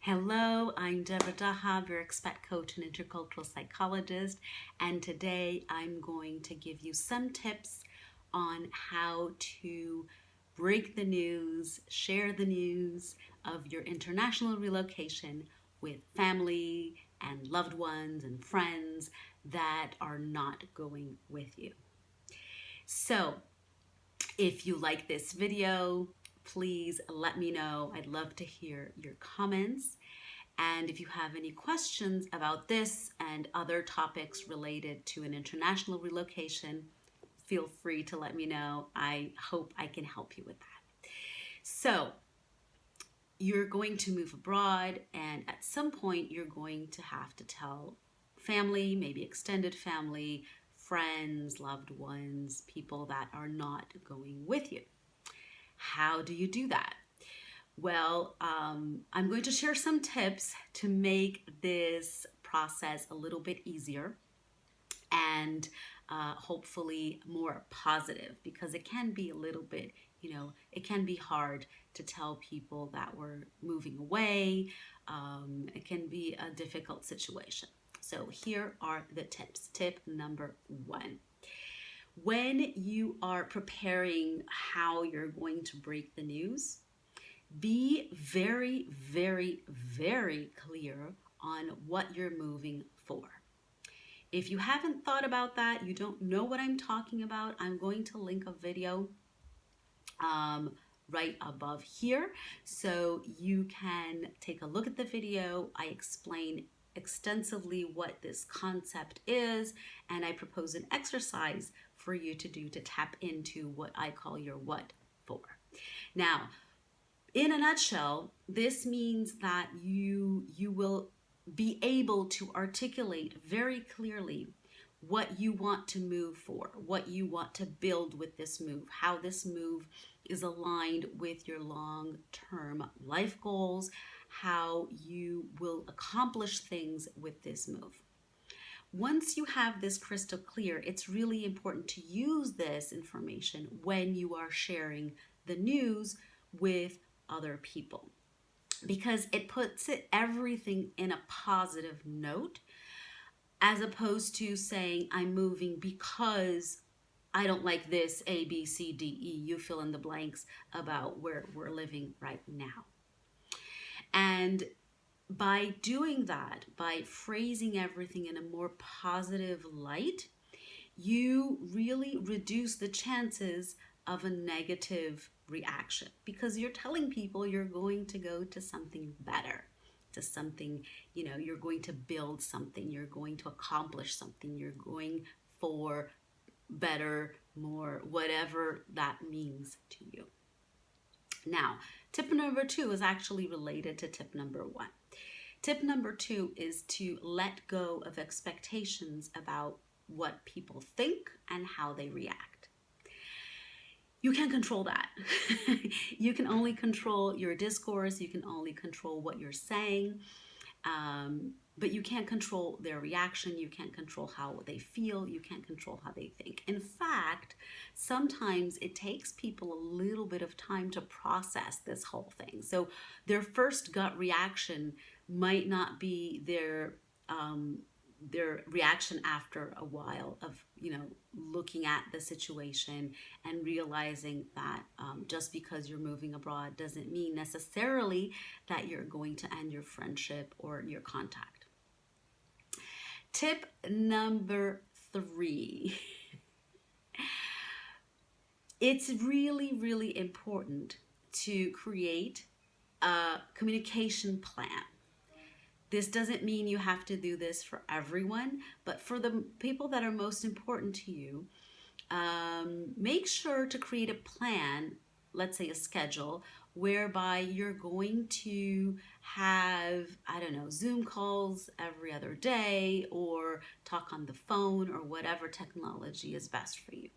Hello, I'm Deborah Dahab, your expat coach and intercultural psychologist, and today I'm going to give you some tips on how to break the news, share the news of your international relocation with family and loved ones and friends that are not going with you. So, if you like this video, please let me know. I'd love to hear your comments. And if you have any questions about this and other topics related to an international relocation, feel free to let me know. I hope I can help you with that. So, you're going to move abroad, and at some point, you're going to have to tell family, maybe extended family, friends, loved ones, people that are not going with you. How do you do that? Well, I'm going to share some tips to make this process a little bit easier and hopefully more positive, because it can be a little bit, it can be hard to tell people that we're moving away. It can be a difficult situation. So here are the tips. Tip number one. When you are preparing how you're going to break the news, be very, very, very clear on what you're moving for. If you haven't thought about that, you don't know what I'm talking about, I'm going to link a video right above here so you can take a look at the video. I explain extensively what this concept is, and I propose an exercise for you to do to tap into what I call your what for. Now, in a nutshell, this means that you will be able to articulate very clearly what you want to move for, what you want to build with this move, how this move is aligned with your long-term life goals, how you will accomplish things with this move. Once you have this crystal clear, it's really important to use this information when you are sharing the news with other people, because it puts everything in a positive note, as opposed to saying, I'm moving because I don't like this, A, B, C, D, E, you fill in the blanks about where we're living right now. And by doing that, by phrasing everything in a more positive light, you really reduce the chances of a negative reaction, because you're telling people you're going to go to something better, to something, you're going to build something, you're going to accomplish something, you're going for better, more, whatever that means to you. Now, tip number two is actually related to tip number one. Tip number two is to let go of expectations about what people think and how they react. You can't control that. You can only control your discourse. You can only control what you're saying. But you can't control their reaction. You can't control how they feel. You can't control how they think. In fact, sometimes it takes people a little bit of time to process this whole thing. So their first gut reaction might not be their reaction after a while of looking at the situation and realizing that just because you're moving abroad doesn't mean necessarily that you're going to end your friendship or your contact. Tip number three. It's really, really important to create a communication plan. This doesn't mean you have to do this for everyone, but for the people that are most important to you, make sure to create a plan, let's say a schedule, whereby you're going to have, Zoom calls every other day, or talk on the phone, or whatever technology is best for you.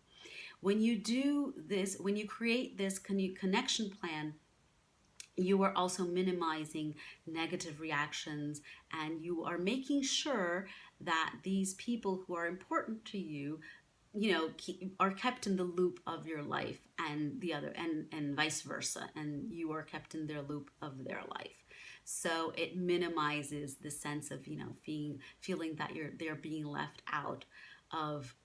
When you do this, when you create this connection plan, you are also minimizing negative reactions, and you are making sure that these people who are important to you, are kept in the loop of your life, and the other, and vice versa, and you are kept in their loop of their life. So it minimizes the sense of, feeling that they're being left out of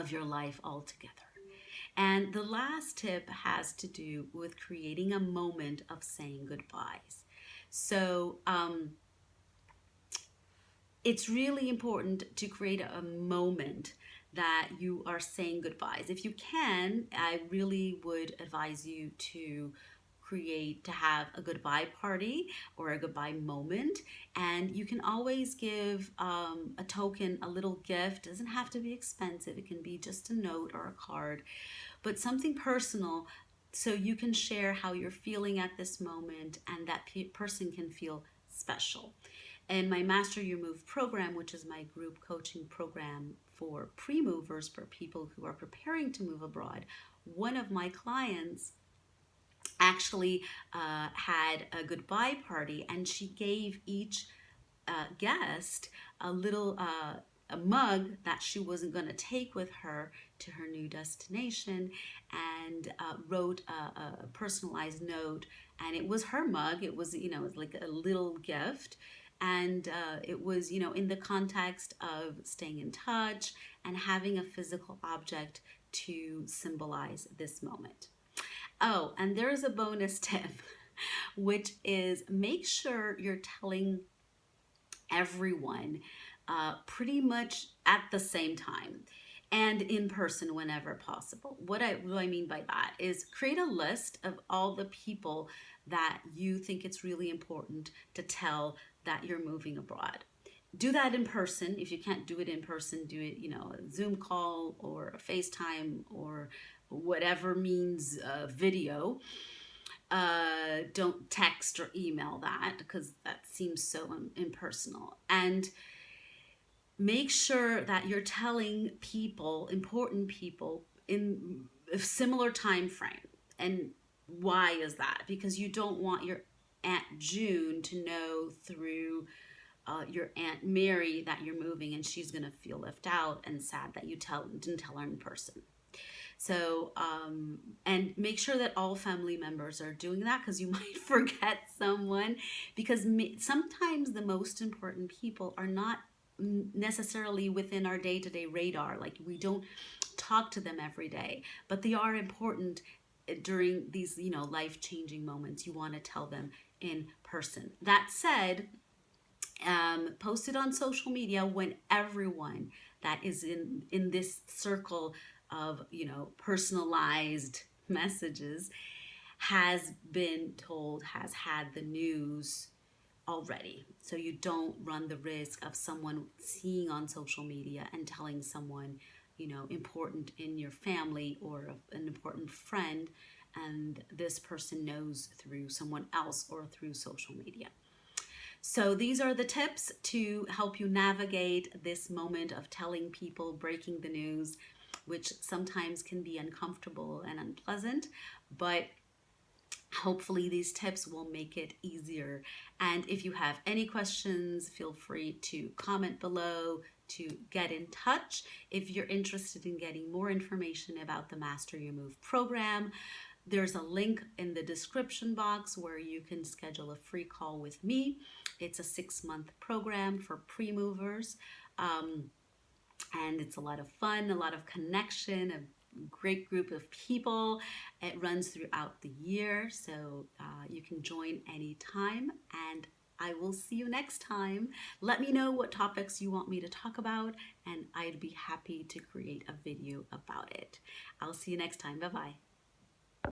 your life altogether. And the last tip has to do with creating a moment of saying goodbyes. So it's really important to create a moment that you are saying goodbyes. If you can, I really would advise you to have a goodbye party or a goodbye moment. And you can always give a token, a little gift. It doesn't have to be expensive. It can be just a note or a card, but something personal, so you can share how you're feeling at this moment and that person can feel special. In my Master Your Move program, which is my group coaching program for pre-movers, for people who are preparing to move abroad, one of my clients actually had a goodbye party, and she gave each guest a little a mug that she wasn't going to take with her to her new destination, and wrote a personalized note. And it was her mug. It was, it was like a little gift. And it was, in the context of staying in touch and having a physical object to symbolize this moment. Oh, and there's a bonus tip, which is make sure you're telling everyone pretty much at the same time and in person whenever possible. What do I mean by that is create a list of all the people that you think it's really important to tell that you're moving abroad. Do that in person. If you can't do it in person, do it, a Zoom call or a FaceTime or whatever means video. Don't text or email that, because that seems so impersonal. And make sure that you're telling people, important people, in a similar time frame. And why is that? Because you don't want your Aunt June to know through your Aunt Mary that you're moving, and she's going to feel left out and sad that you didn't tell her in person. So, and make sure that all family members are doing that, because you might forget someone, because sometimes the most important people are not necessarily within our day-to-day radar. Like, we don't talk to them every day, but they are important during these, life-changing moments. You want to tell them in person. That said, post it on social media when everyone that is in this circle of, personalized messages has been told, has had the news already. So you don't run the risk of someone seeing on social media and telling someone, important in your family or an important friend, and this person knows through someone else or through social media. So these are the tips to help you navigate this moment of telling people, breaking the news, which sometimes can be uncomfortable and unpleasant, but hopefully these tips will make it easier. And if you have any questions, feel free to comment below, to get in touch. If you're interested in getting more information about the Master Your Move program, there's a link in the description box where you can schedule a free call with me. It's a 6-month program for pre-movers. And it's a lot of fun, a lot of connection, a great group of people. It runs throughout the year, so you can join anytime, and I will see you next time. Let me know what topics you want me to talk about, and I'd be happy to create a video about it. I'll see you next time. Bye-bye.